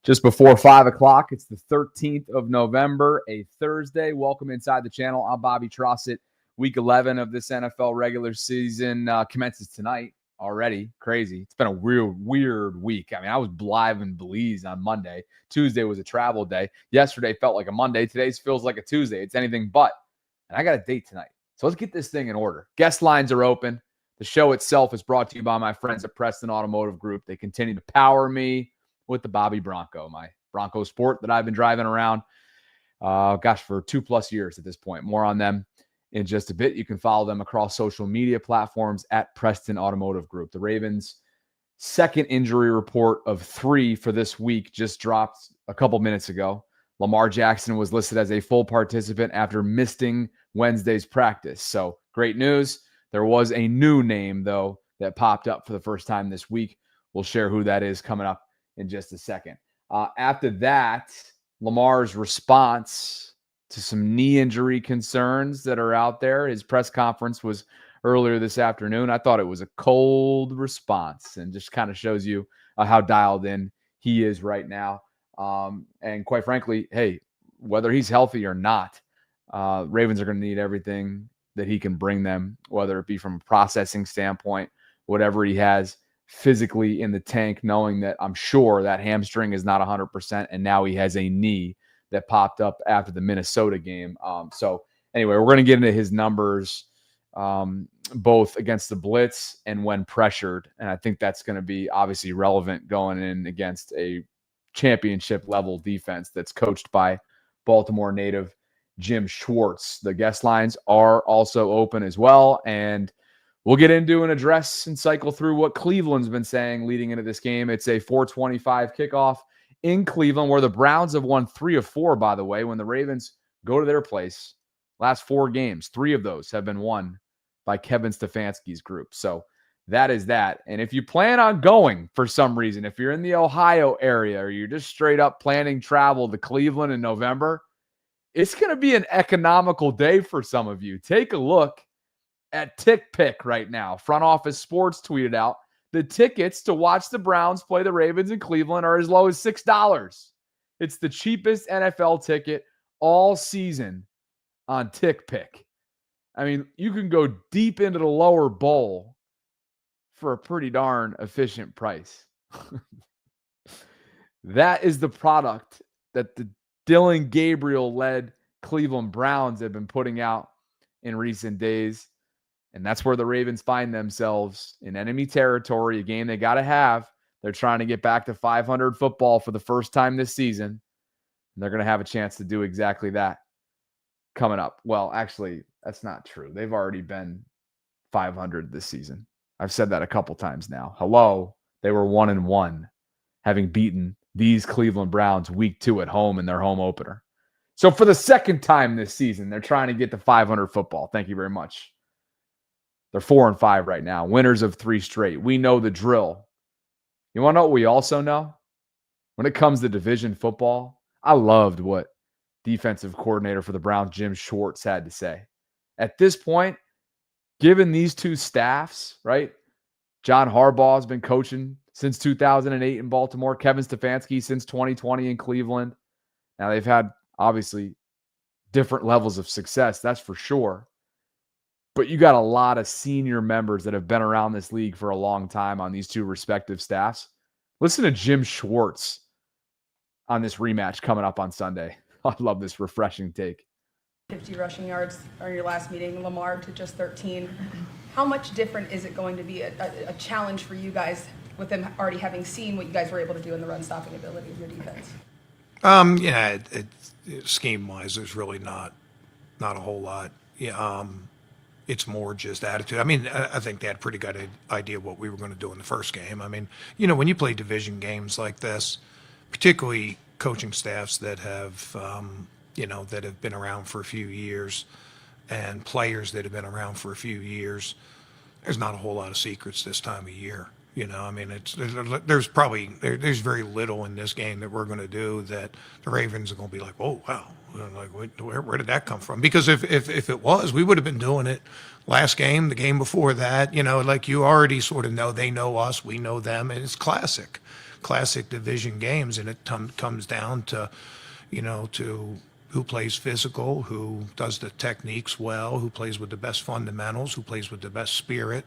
Just before 5 o'clock, it's the 13th of November, a Thursday. Welcome inside the channel. I'm Bobby Trosset. Week 11 of this NFL regular season commences tonight already. Crazy. It's been a weird week. I mean, I was live in Belize on Monday. Tuesday was a travel day. Yesterday felt like a Monday. Today feels like a Tuesday. It's anything but. And I got a date tonight. So let's get this thing in order. Guest lines are open. The show itself is brought to you by my friends at Preston Automotive Group. They continue to power me with the Bobby Bronco, my Bronco Sport that I've been driving around, for 2+ years at this point. More on them in just a bit. You can follow them across social media platforms at Preston Automotive Group. The Ravens' second injury report of 3 for this week just dropped a couple minutes ago. Lamar Jackson was listed as a full participant after missing Wednesday's practice. So great news. There was a new name, though, that popped up for the first time this week. We'll share who that is coming up in just a second. After that, Lamar's response to some knee injury concerns that are out there. His press conference was earlier this afternoon. I thought it was a cold response and just kind of shows you how dialed in he is right now. And quite frankly, hey, whether he's healthy or not, Ravens are going to need everything that he can bring them, whether it be from a processing standpoint, whatever he has physically in the tank, knowing that I'm sure that hamstring is not 100%, and now he has a knee that popped up after the Minnesota game. So anyway, we're going to get into his numbers both against the blitz and when pressured, and I think that's going to be obviously relevant going in against a championship-level defense that's coached by Baltimore native Jim Schwartz. The guest lines are also open as well, and we'll get into and address and cycle through what Cleveland's been saying leading into this game. It's a 4:25 kickoff in Cleveland, where the Browns have won 3 of 4, by the way, when the Ravens go to their place. Last 4 games, 3 of those have been won by Kevin Stefanski's group. So that is that. And if you plan on going for some reason, if you're in the Ohio area or you're just straight up planning travel to Cleveland in November, it's going to be an economical day for some of you. Take a look at TickPick right now. Front Office Sports tweeted out the tickets to watch the Browns play the Ravens in Cleveland are as low as $6. It's the cheapest NFL ticket all season on TickPick. I mean, you can go deep into the lower bowl for a pretty darn efficient price. That is the product that the Dylan Gabriel-led Cleveland Browns have been putting out in recent days. And that's where the Ravens find themselves in enemy territory, a game they got to have. They're trying to get back to 500 football for the first time this season. And they're going to have a chance to do exactly that coming up. Well, actually, that's not true. They've already been 500 this season. I've said that a couple times now. Hello, they were 1-1, having beaten these Cleveland Browns week 2 at home in their home opener. So for the second time this season, they're trying to get to 500 football. Thank you very much. They're 4-5 right now, winners of 3 straight. We know the drill. You want to know what we also know? When it comes to division football, I loved what defensive coordinator for the Browns, Jim Schwartz, had to say. At this point, given these two staffs, right? John Harbaugh has been coaching since 2008 in Baltimore. Kevin Stefanski since 2020 in Cleveland. Now, they've had, obviously, different levels of success, that's for sure. But you got a lot of senior members that have been around this league for a long time on these two respective staffs. Listen to Jim Schwartz on this rematch coming up on Sunday. I love this refreshing take. 50 rushing yards on your last meeting, Lamar to just 13. How much different is it going to be a challenge for you guys with them already having seen what you guys were able to do in the run-stopping ability of your defense? Scheme-wise, there's really not a whole lot. It's more just attitude. I mean, I think they had a pretty good idea of what we were going to do in the first game. I mean, when you play division games like this, particularly coaching staffs that have, that have been around for a few years and players that have been around for a few years, there's not a whole lot of secrets this time of year. I mean, there's very little in this game that we're going to do that the Ravens are going to be like, oh, wow, like where did that come from? Because if it was, we would have been doing it last game, the game before that. Like you already sort of know, they know us, we know them, and it's classic classic division games, and it comes down to, to who plays physical, who does the techniques well, who plays with the best fundamentals, who plays with the best spirit,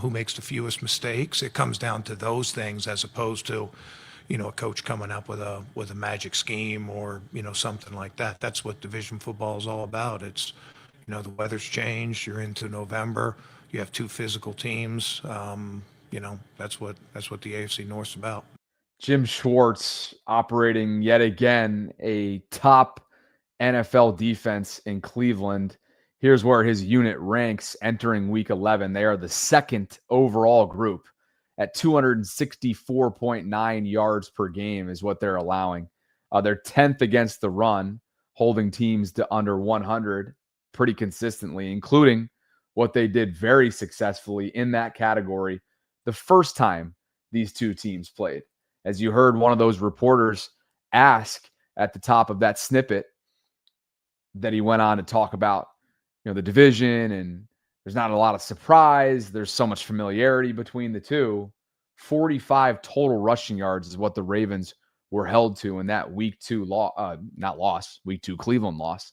who makes the fewest mistakes. It comes down to those things as opposed to, a coach coming up with a magic scheme or, something like that. That's what division football is all about. It's, the weather's changed. You're into November. You have two physical teams. That's what the AFC North's about. Jim Schwartz operating yet again a top NFL defense in Cleveland. Here's where his unit ranks entering week 11. They are the second overall group at 264.9 yards per game is what they're allowing. They're 10th against the run, holding teams to under 100 pretty consistently, including what they did very successfully in that category the first time these two teams played. As you heard one of those reporters ask at the top of that snippet, that he went on to talk about, the division, and there's not a lot of surprise. There's so much familiarity between the two. 45 total rushing yards is what the Ravens were held to in that week 2 week 2 Cleveland loss.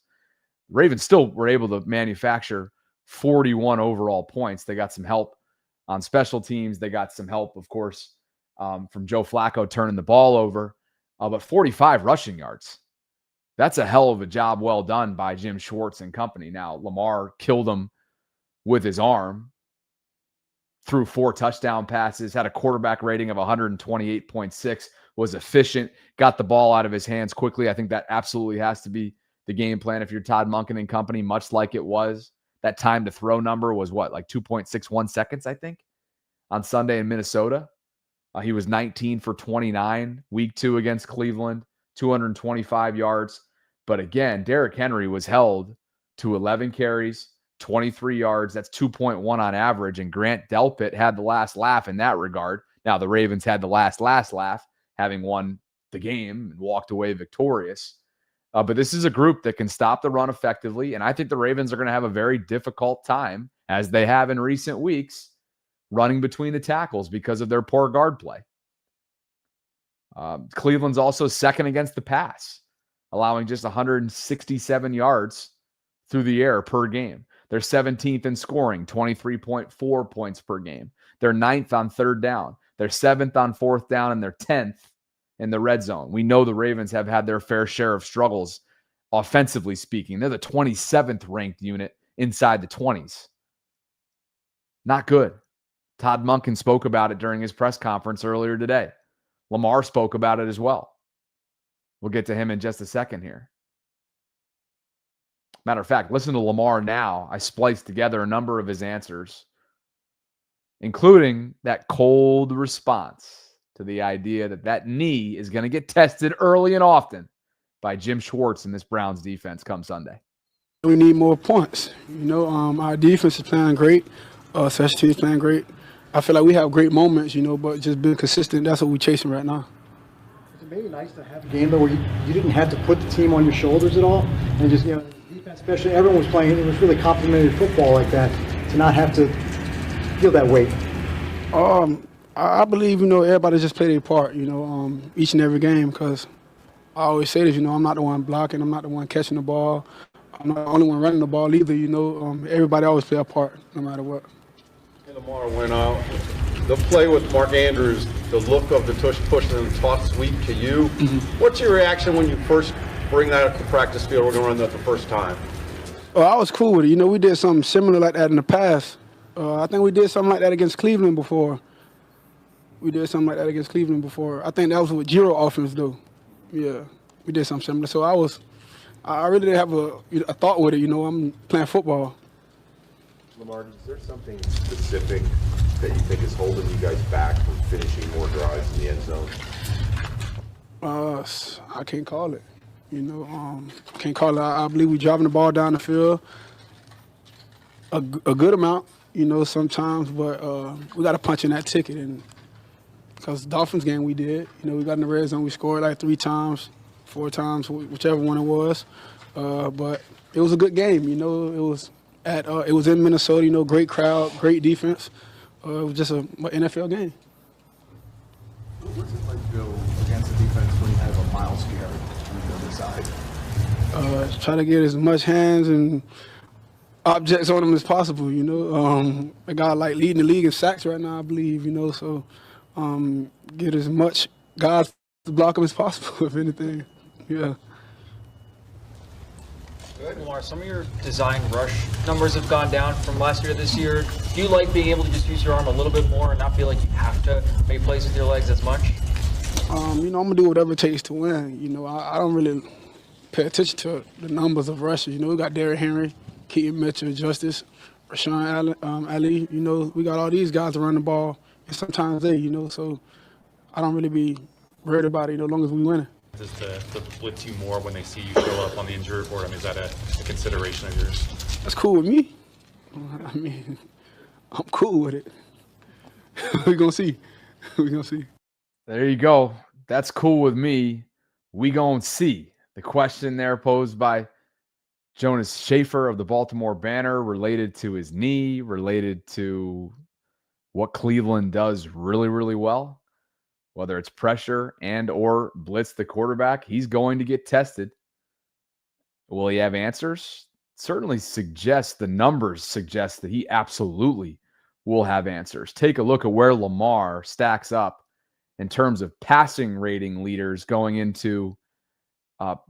The Ravens still were able to manufacture 41 overall points. They got some help on special teams. They got some help, of course, from Joe Flacco turning the ball over. But 45 rushing yards. That's a hell of a job well done by Jim Schwartz and company. Now, Lamar killed him with his arm, threw 4 touchdown passes, had a quarterback rating of 128.6, was efficient, got the ball out of his hands quickly. I think that absolutely has to be the game plan if you're Todd Monken and company, much like it was. That time to throw number was like 2.61 seconds, I think, on Sunday in Minnesota. He was 19 for 29, week 2 against Cleveland, 225 yards. But again, Derrick Henry was held to 11 carries, 23 yards. That's 2.1 on average. And Grant Delpit had the last laugh in that regard. Now, the Ravens had the last laugh, having won the game and walked away victorious. But this is a group that can stop the run effectively. And I think the Ravens are going to have a very difficult time, as they have in recent weeks, running between the tackles because of their poor guard play. Cleveland's also second against the pass, allowing just 167 yards through the air per game. They're 17th in scoring, 23.4 points per game. They're 9th on third down. They're 7th on fourth down, and they're 10th in the red zone. We know the Ravens have had their fair share of struggles, offensively speaking. They're the 27th ranked unit inside the 20s. Not good. Todd Monken spoke about it during his press conference earlier today. Lamar spoke about it as well. We'll get to him in just a second here. Matter of fact, listen to Lamar now. I spliced together a number of his answers, including that cold response to the idea that knee is going to get tested early and often by Jim Schwartz in this Browns defense come Sunday. We need more points. Our defense is playing great. Special teams playing great. I feel like we have great moments, but just being consistent, that's what we're chasing right now. Is it maybe nice to have a game, though, where you didn't have to put the team on your shoulders at all? And just, defense, especially, everyone was playing. It was really complimentary football like that, to not have to feel that weight. I believe, everybody just play their part, each and every game, because I always say this, I'm not the one blocking, I'm not the one catching the ball, I'm not the only one running the ball either, everybody always play a part, no matter what. Lamar, when the play with Mark Andrews, the look of the tush push and the toss sweep to you, what's your reaction when you first bring that up to practice field? We're going to run that the first time. Well, I was cool with it. We did something similar like that in the past. I think we did something like that against Cleveland before. I think that was what Giro offense do. Yeah, we did something similar. So I really didn't have a thought with it. I'm playing football. Lamar, is there something specific that you think is holding you guys back from finishing more drives in the end zone? I can't call it. Can't call it. I believe we're driving the ball down the field a good amount, sometimes, but we got to punch in that ticket. And because the Dolphins game we did, we got in the red zone, we scored like 3 times, 4 times, whichever one it was. But it was a good game, it was in Minnesota, great crowd, great defense. It was just an NFL game. What's it like Try to get as much hands and objects on him as possible. A guy like leading the league in sacks right now, I believe. So get as much guys to block him as possible, if anything. Yeah. Lamar, some of your design rush numbers have gone down from last year to this year. Do you like being able to just use your arm a little bit more and not feel like you have to make plays with your legs as much? I'm gonna do whatever it takes to win. I don't really pay attention to the numbers of rushers. We got Derrick Henry, Keaton Mitchell, Justice, Rashawn Ali. We got all these guys to run the ball, and sometimes they. So I don't really be worried about it. As long as we win. Does the blitz you more when they see you show up on the injury report? I mean, is that a consideration of yours? That's cool with me. I mean, I'm cool with it. We're gonna see. We're gonna see. There you go. That's cool with me. We gonna see. The question there posed by Jonas Schaefer of the Baltimore Banner, related to his knee, related to what Cleveland does really, really well. Whether it's pressure and or blitz the quarterback, he's going to get tested. Will he have answers? Certainly the numbers suggest that he absolutely will have answers. Take a look at where Lamar stacks up in terms of passing rating leaders going into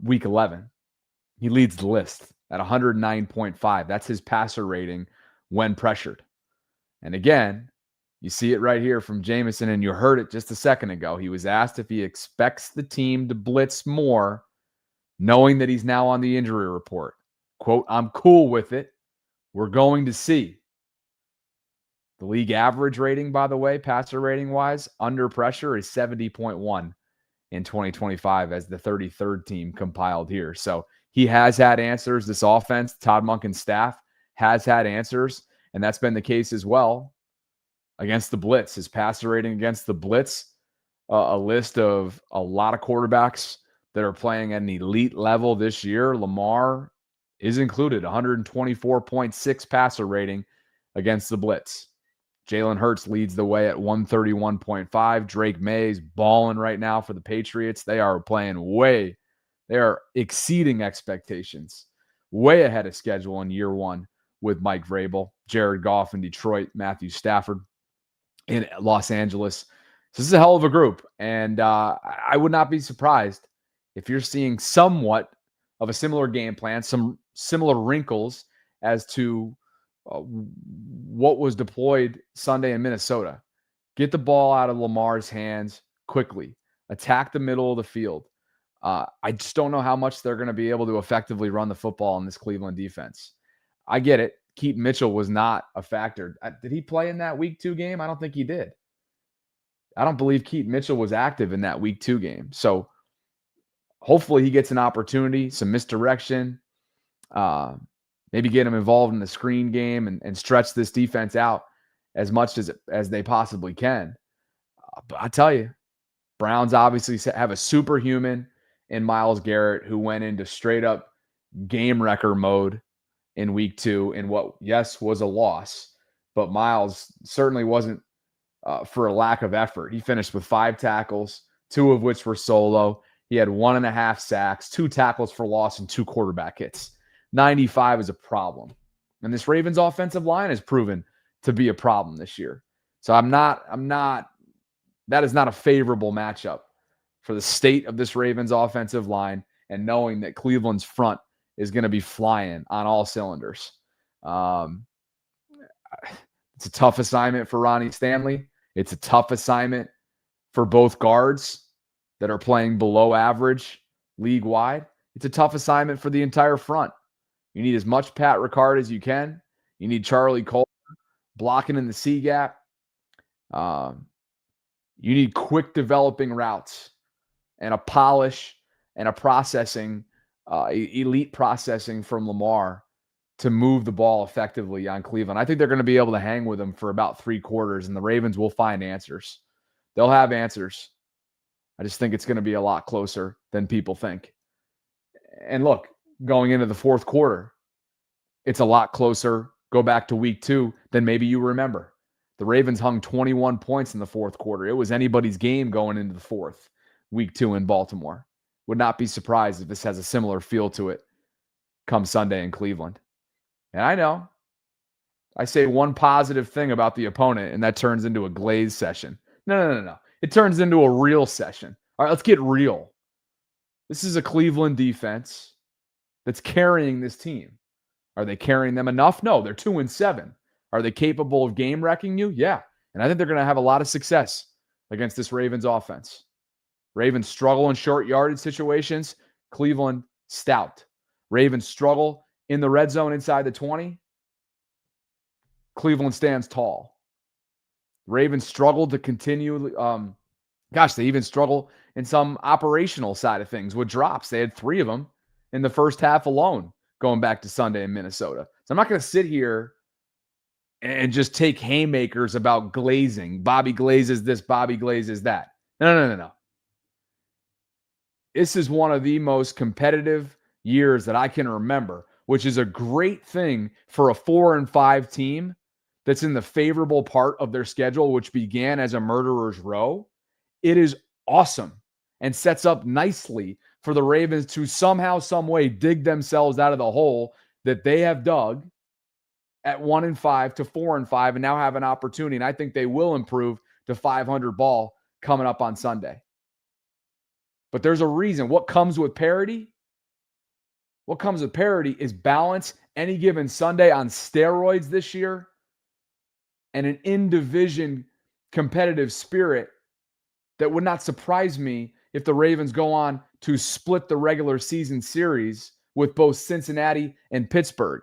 week 11. He leads the list at 109.5. That's his passer rating when pressured. And again, you see it right here from Jameson, and you heard it just a second ago. He was asked if he expects the team to blitz more, knowing that he's now on the injury report. Quote, "I'm cool with it. We're going to see." The league average rating, by the way, passer rating-wise, under pressure is 70.1 in 2025 as the 33rd team compiled here. So he has had answers. This offense, Todd Monken's staff, has had answers, and that's been the case as well against the blitz. His passer rating against the blitz, a list of a lot of quarterbacks that are playing at an elite level this year. Lamar is included, 124.6 passer rating against the blitz. Jalen Hurts leads the way at 131.5. Drake May's balling right now for the Patriots. They are they are exceeding expectations, way ahead of schedule in year one with Mike Vrabel, Jared Goff in Detroit, Matthew Stafford in Los Angeles. So this is a hell of a group. And I would not be surprised if you're seeing somewhat of a similar game plan, some similar wrinkles as to what was deployed Sunday in Minnesota. Get the ball out of Lamar's hands quickly. Attack the middle of the field. I just don't know how much they're going to be able to effectively run the football in this Cleveland defense. I get it. Keaton Mitchell was not a factor. Did he play in that week 2 game? I don't think he did. I don't believe Keaton Mitchell was active in that week 2 game. So hopefully he gets an opportunity, some misdirection, maybe get him involved in the screen game and stretch this defense out as much as they possibly can. But I tell you, Browns obviously have a superhuman in Myles Garrett, who went into straight up game wrecker mode in week 2 in what, yes, was a loss, but Myles certainly wasn't for a lack of effort. He finished with 5 tackles, 2 of which were solo. He had 1.5 sacks, 2 tackles for loss, and 2 quarterback hits. 95 is a problem. And this Ravens offensive line has proven to be a problem this year. So that is not a favorable matchup for the state of this Ravens offensive line, and knowing that Cleveland's front is going to be flying on all cylinders. It's a tough assignment for Ronnie Stanley. It's a tough assignment for both guards that are playing below average league-wide. It's a tough assignment for the entire front. You need as much Pat Ricard as you can. You need Charlie Cole blocking in the C-gap. You need quick developing routes and a polish and a processing, elite processing from Lamar to move the ball effectively on Cleveland. I think they're going to be able to hang with them for about 3 quarters, and the Ravens will find answers. They'll have answers. I just think it's going to be a lot closer than people think. And look, going into the 4th quarter, it's a lot closer. Go back to week 2 than maybe you remember. The Ravens hung 21 points in the 4th quarter. It was anybody's game going into the 4th, week 2 in Baltimore. Would not be surprised if this has a similar feel to it come Sunday in Cleveland. And I know I say one positive thing about the opponent, and that turns into a glaze session. No. It turns into a real session. All right, let's get real. This is a Cleveland defense that's carrying this team. Are they carrying them enough? No, they're 2-7. Are they capable of game wrecking you? Yeah. And I think they're going to have a lot of success against this Ravens offense. Ravens struggle in short yardage situations. Cleveland, stout. Ravens struggle in the red zone inside the 20. Cleveland stands tall. Ravens struggled to continue. They even struggle in some operational side of things with drops. They had 3 of them in the first half alone going back to Sunday in Minnesota. So I'm not going to sit here and just take haymakers about glazing. Bobby glazes this, Bobby glazes that. No. This is one of the most competitive years that I can remember, which is a great thing for a 4-5 team that's in the favorable part of their schedule, which began as a murderer's row. It is awesome and sets up nicely for the Ravens to somehow, some way dig themselves out of the hole that they have dug at 1-5 to 4-5 and now have an opportunity. And I think they will improve to 500 ball coming up on Sunday. But there's a reason. What comes with parity? What comes with parity is balance any given Sunday on steroids this year and an in-division competitive spirit that would not surprise me if the Ravens go on to split the regular season series with both Cincinnati and Pittsburgh.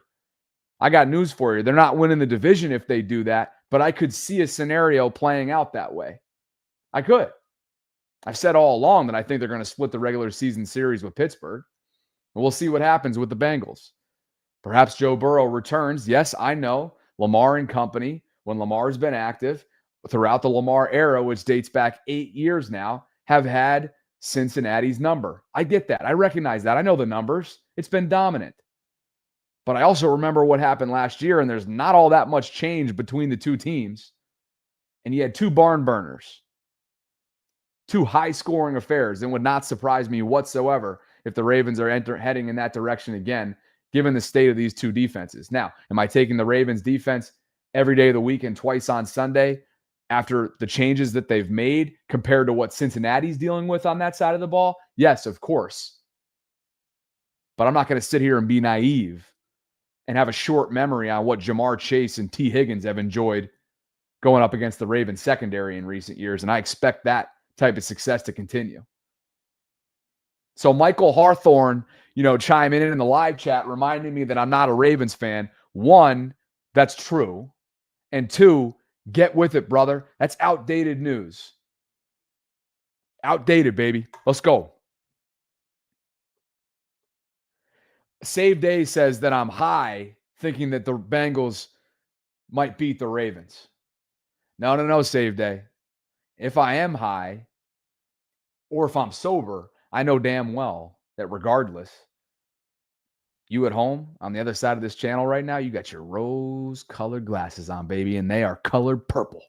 I got news for you. They're not winning the division if they do that, but I could see a scenario playing out that way. I could. I've said all along that I think they're going to split the regular season series with Pittsburgh. And we'll see what happens with the Bengals. Perhaps Joe Burrow returns. Yes, I know. Lamar and company, when Lamar's been active throughout the Lamar era, which dates back 8 years now, have had Cincinnati's number. I get that. I recognize that. I know the numbers. It's been dominant. But I also remember what happened last year, and there's not all that much change between the two teams. And you had 2 barn burners, 2 high-scoring affairs. It would not surprise me whatsoever if the Ravens are heading in that direction again, given the state of these 2 defenses. Now, am I taking the Ravens defense every day of the week and twice on Sunday after the changes that they've made compared to what Cincinnati's dealing with on that side of the ball? Yes, of course. But I'm not going to sit here and be naive and have a short memory on what Jamar Chase and T. Higgins have enjoyed going up against the Ravens secondary in recent years, and I expect that type of success to continue. So Michael Hawthorne, chiming in the live chat, reminding me that I'm not a Ravens fan. 1, that's true. And 2, get with it, brother. That's outdated news. Outdated, baby. Let's go. Save Day says that I'm high thinking that the Bengals might beat the Ravens. No, Save Day. If I am high or if I'm sober, I know damn well that regardless, you at home on the other side of this channel right now, you got your rose-colored glasses on, baby, and they are colored purple.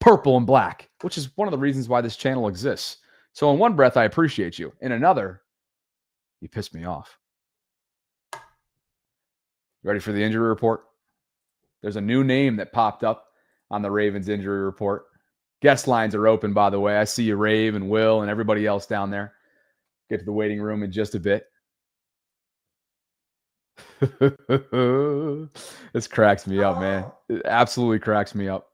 Purple and black, which is one of the reasons why this channel exists. So in one breath, I appreciate you. In another, you pissed me off. Ready for the injury report? There's a new name that popped up on the Ravens injury report. Guest lines are open, by the way. I see you, Rave and Will and everybody else down there. Get to the waiting room in just a bit. This cracks me up, man. It absolutely cracks me up.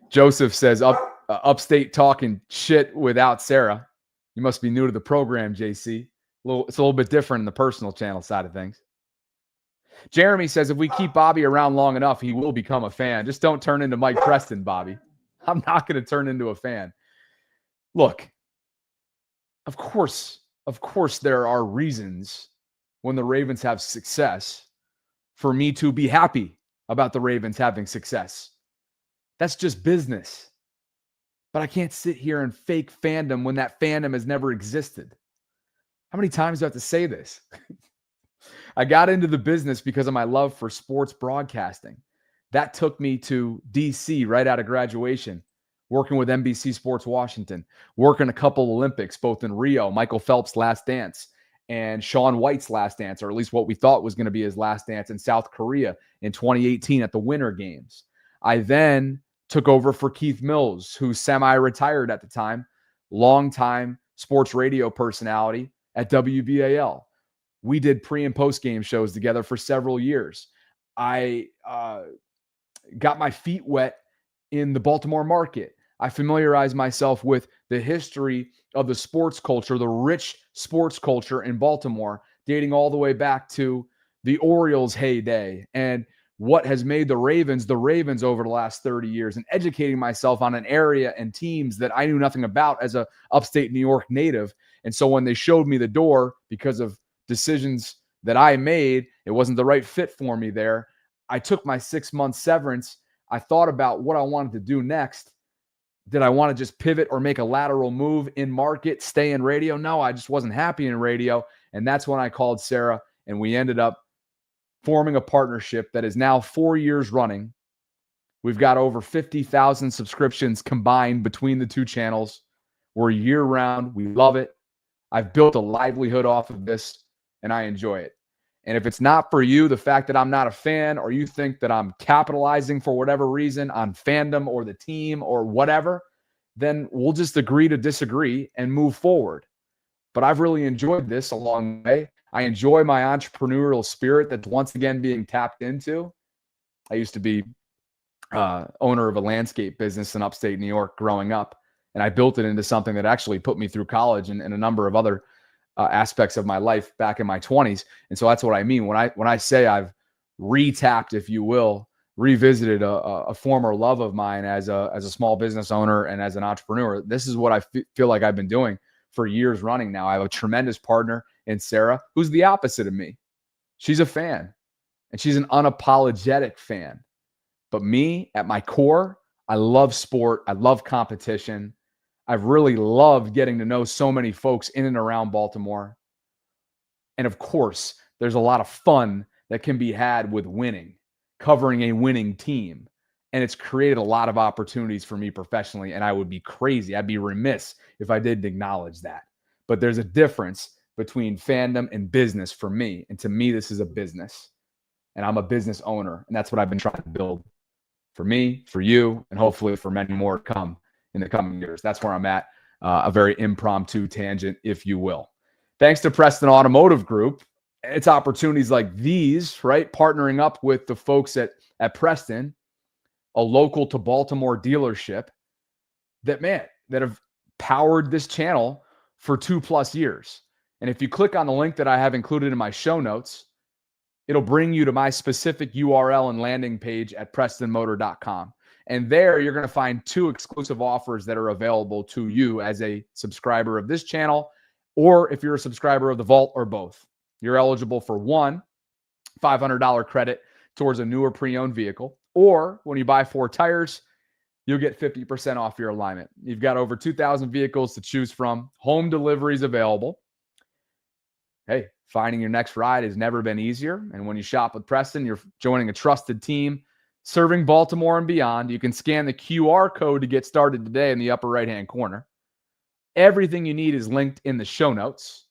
Joseph says, upstate talking shit without Sarah. You must be new to the program, JC. It's a little bit different in the personal channel side of things. Jeremy says, if we keep Bobby around long enough, he will become a fan. Just don't turn into Mike Preston, Bobby. I'm not going to turn into a fan. Look, of course there are reasons when the Ravens have success for me to be happy about the Ravens having success. That's just business. But I can't sit here and fake fandom when that fandom has never existed. How many times do I have to say this? I got into the business because of my love for sports broadcasting. That took me to DC right out of graduation, working with NBC Sports Washington, working a couple Olympics, both in Rio, Michael Phelps' last dance, and Shaun White's last dance, or at least what we thought was going to be his last dance in South Korea in 2018 at the Winter Games. I then took over for Keith Mills, who's semi-retired at the time, longtime sports radio personality at WBAL. We did pre and post game shows together for several years. I got my feet wet in the Baltimore market. I familiarized myself with the history of the sports culture, the rich sports culture in Baltimore, dating all the way back to the Orioles' heyday and what has made the Ravens over the last 30 years, and educating myself on an area and teams that I knew nothing about as a upstate New York native. And so when they showed me the door, because of decisions that I made, it wasn't the right fit for me there. I took my 6-month severance. I thought about what I wanted to do next. Did I want to just pivot or make a lateral move in market, stay in radio? No, I just wasn't happy in radio. And that's when I called Sarah, and we ended up forming a partnership that is now 4 years running. We've got over 50,000 subscriptions combined between the two channels. We're year round. We love it. I've built a livelihood off of this, and I enjoy it. And if it's not for you, the fact that I'm not a fan, or you think that I'm capitalizing for whatever reason on fandom or the team or whatever, then we'll just agree to disagree and move forward. But I've really enjoyed this along the way. I enjoy my entrepreneurial spirit that's once again being tapped into. I used to be owner of a landscape business in upstate New York growing up, and I built it into something that actually put me through college and a number of other aspects of my life back in my 20s. And so that's what I mean when I say I've retapped, if you will, revisited a former love of mine as a small business owner and as an entrepreneur. This is what I feel like I've been doing for years running now. I have a tremendous partner in Sarah, who's the opposite of me. She's a fan, and she's an unapologetic fan. But me, at my core, I love sport. I love competition. I've really loved getting to know so many folks in and around Baltimore. And of course, there's a lot of fun that can be had with winning, covering a winning team. And it's created a lot of opportunities for me professionally. And I would be crazy, I'd be remiss if I didn't acknowledge that. But there's a difference between fandom and business for me. And to me, this is a business. And I'm a business owner. And that's what I've been trying to build for me, for you, and hopefully for many more to come in the coming years. That's where I'm at. A very impromptu tangent, if you will. Thanks to Preston Automotive Group. It's opportunities like these, right? Partnering up with the folks at Preston, a local to Baltimore dealership that have powered this channel for 2+ years. And if you click on the link that I have included in my show notes, it'll bring you to my specific URL and landing page at prestonmotor.com. And there you're going to find 2 exclusive offers that are available to you as a subscriber of this channel, or if you're a subscriber of the Vault, or both. You're eligible for one $500 credit towards a newer pre-owned vehicle, or when you buy 4 tires, you'll get 50% off your alignment. You've got over 2,000 vehicles to choose from. Home deliveries available. Hey, finding your next ride has never been easier. And when you shop with Preston, you're joining a trusted team serving Baltimore and beyond. You can scan the QR code to get started today in the upper right-hand corner. Everything you need is linked in the show notes.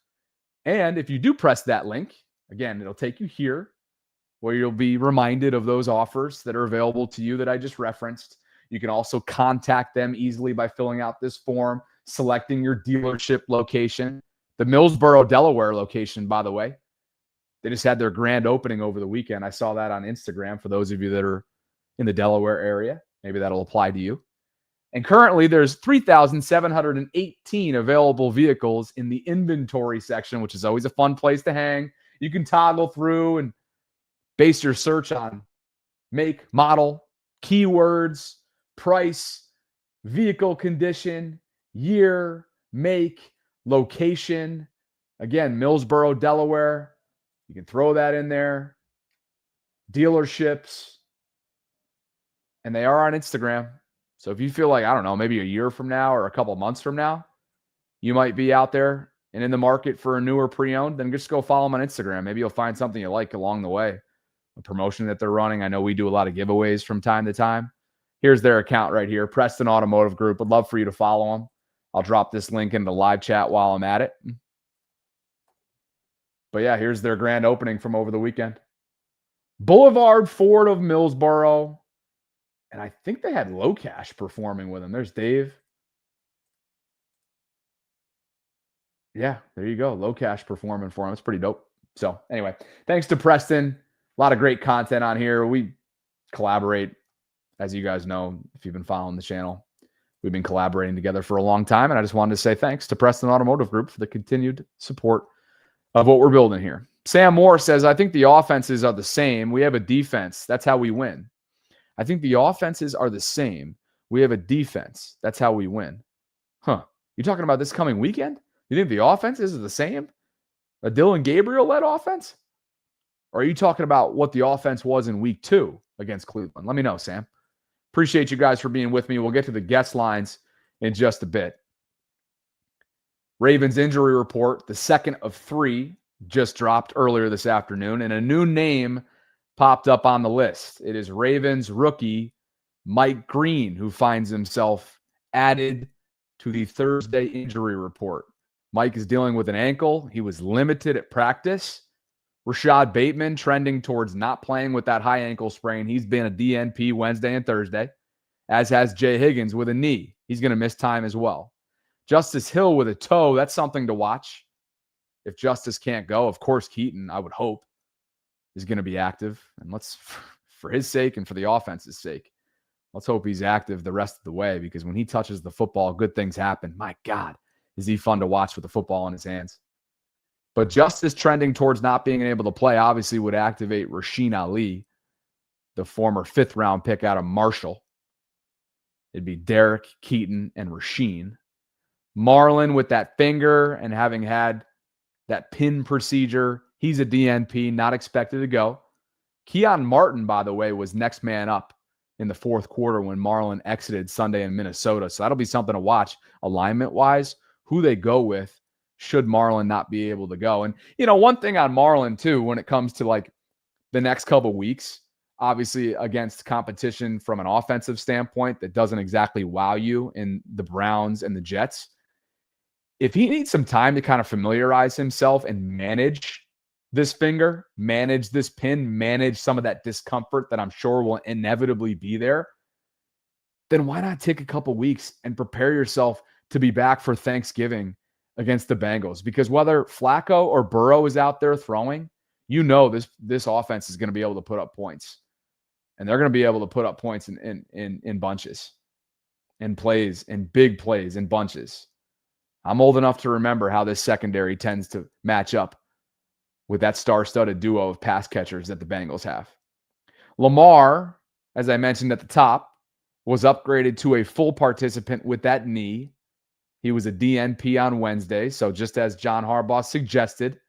And if you do press that link, again, it'll take you here where you'll be reminded of those offers that are available to you that I just referenced. You can also contact them easily by filling out this form, selecting your dealership location. The Millsboro, Delaware location, by the way, they just had their grand opening over the weekend. I saw that on Instagram for those of you that are in the Delaware area. Maybe that'll apply to you. And currently there's 3,718 available vehicles in the inventory section, which is always a fun place to hang. You can toggle through and base your search on make, model, keywords, price, vehicle condition, year, make, location. Again, Millsboro, Delaware. You can throw that in there. Dealerships. And they are on Instagram. So if you feel like, I don't know, maybe a year from now or a couple months from now, you might be out there and in the market for a newer pre-owned, then just go follow them on Instagram. Maybe you'll find something you like along the way. A promotion that they're running. I know we do a lot of giveaways from time to time. Here's their account right here, Preston Automotive Group. I'd love for you to follow them. I'll drop this link in the live chat while I'm at it. But yeah, here's their grand opening from over the weekend. Boulevard Ford of Millsboro. And I think they had Low Cash performing with them. There's Dave. Yeah, there you go. Low Cash performing for him. It's pretty dope. So anyway, thanks to Preston. A lot of great content on here. We collaborate, as you guys know, if you've been following the channel. We've been collaborating together for a long time, and I just wanted to say thanks to Preston Automotive Group for the continued support of what we're building here. Sam Moore says, I think the offenses are the same. We have a defense. That's how we win. I think the offenses are the same. We have a defense. That's how we win. Huh. You talking about this coming weekend? You think the offenses are the same? A Dylan Gabriel-led offense? Or are you talking about what the offense was in week 2 against Cleveland? Let me know, Sam. Appreciate you guys for being with me. We'll get to the guest lines in just a bit. Ravens injury report, the second of 3, just dropped earlier this afternoon, and a new name popped up on the list. It is Ravens rookie Mike Green, who finds himself added to the Thursday injury report. Mike is dealing with an ankle. He was limited at practice. Rashad Bateman trending towards not playing with that high ankle sprain. He's been a DNP Wednesday and Thursday, as has Jay Higgins with a knee. He's going to miss time as well. Justice Hill with a toe. That's something to watch. If Justice can't go, of course, Keaton, I would hope, is going to be active. And let's, for his sake and for the offense's sake, let's hope he's active the rest of the way, because when he touches the football, good things happen. My God, is he fun to watch with the football in his hands. But Justice trending towards not being able to play obviously would activate Rasheen Ali, the former 5th-round pick out of Marshall. It'd be Derek, Keaton, and Rasheen. Marlon with that finger and having had that pin procedure, he's a DNP, not expected to go. Keon Martin, by the way, was next man up in the 4th quarter when Marlon exited Sunday in Minnesota. So that'll be something to watch alignment-wise, who they go with should Marlon not be able to go. And, you know, one thing on Marlon, too, when it comes to, like, the next couple weeks, obviously against competition from an offensive standpoint that doesn't exactly wow you in the Browns and the Jets, if he needs some time to kind of familiarize himself and manage this finger, manage this pin, manage some of that discomfort that I'm sure will inevitably be there, then why not take a couple weeks and prepare yourself to be back for Thanksgiving against the Bengals? Because whether Flacco or Burrow is out there throwing, you know this offense is going to be able to put up points. And they're going to be able to put up points in bunches, in plays, in big plays, in bunches. I'm old enough to remember how this secondary tends to match up with that star-studded duo of pass catchers that the Bengals have. Lamar, as I mentioned at the top, was upgraded to a full participant with that knee. He was a DNP on Wednesday, so just as John Harbaugh suggested,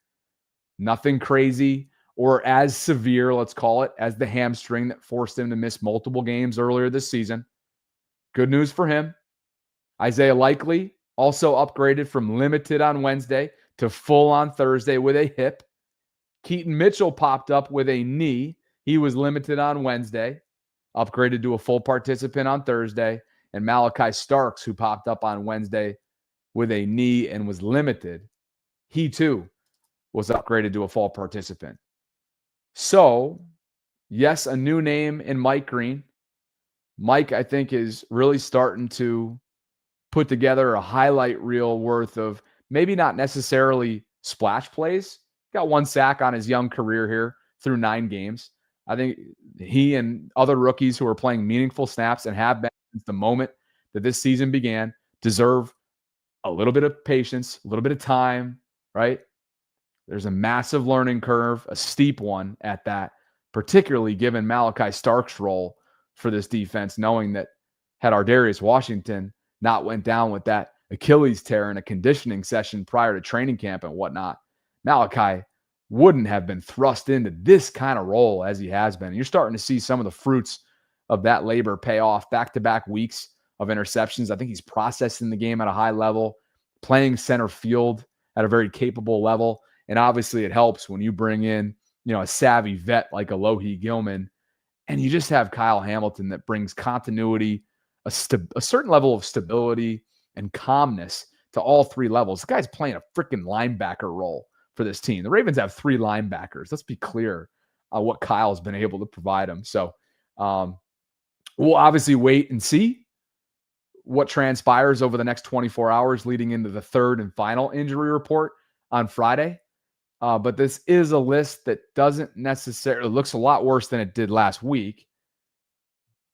nothing crazy or as severe, let's call it, as the hamstring that forced him to miss multiple games earlier this season. Good news for him. Isaiah Likely also upgraded from limited on Wednesday to full on Thursday with a hip. Keaton Mitchell popped up with a knee. He was limited on Wednesday, upgraded to a full participant on Thursday. And Malachi Starks, who popped up on Wednesday with a knee and was limited, he too was upgraded to a full participant. So, yes, a new name in Mike Green. Mike, I think, is really starting to put together a highlight reel worth of maybe not necessarily splash plays. Got 1 sack on his young career here through 9 games. I think he and other rookies who are playing meaningful snaps and have been since the moment that this season began deserve a little bit of patience, a little bit of time, right? There's a massive learning curve, a steep one at that, particularly given Malachi Starks' role for this defense, knowing that had Ardarius Washington not went down with that Achilles tear in a conditioning session prior to training camp and whatnot, Malachi wouldn't have been thrust into this kind of role as he has been. You're starting to see some of the fruits of that labor pay off. Back-to-back weeks of interceptions. I think he's processing the game at a high level, playing center field at a very capable level. And obviously it helps when you bring in, you know, a savvy vet like Alohi Gilman, and you just have Kyle Hamilton that brings continuity, a certain level of stability and calmness to all 3 levels. The guy's playing a freaking linebacker role for this team. The Ravens have 3 linebackers. Let's be clear what Kyle's been able to provide them. So we'll obviously wait and see what transpires over the next 24 hours leading into the third and final injury report on Friday. But this is a list that doesn't necessarily looks a lot worse than it did last week.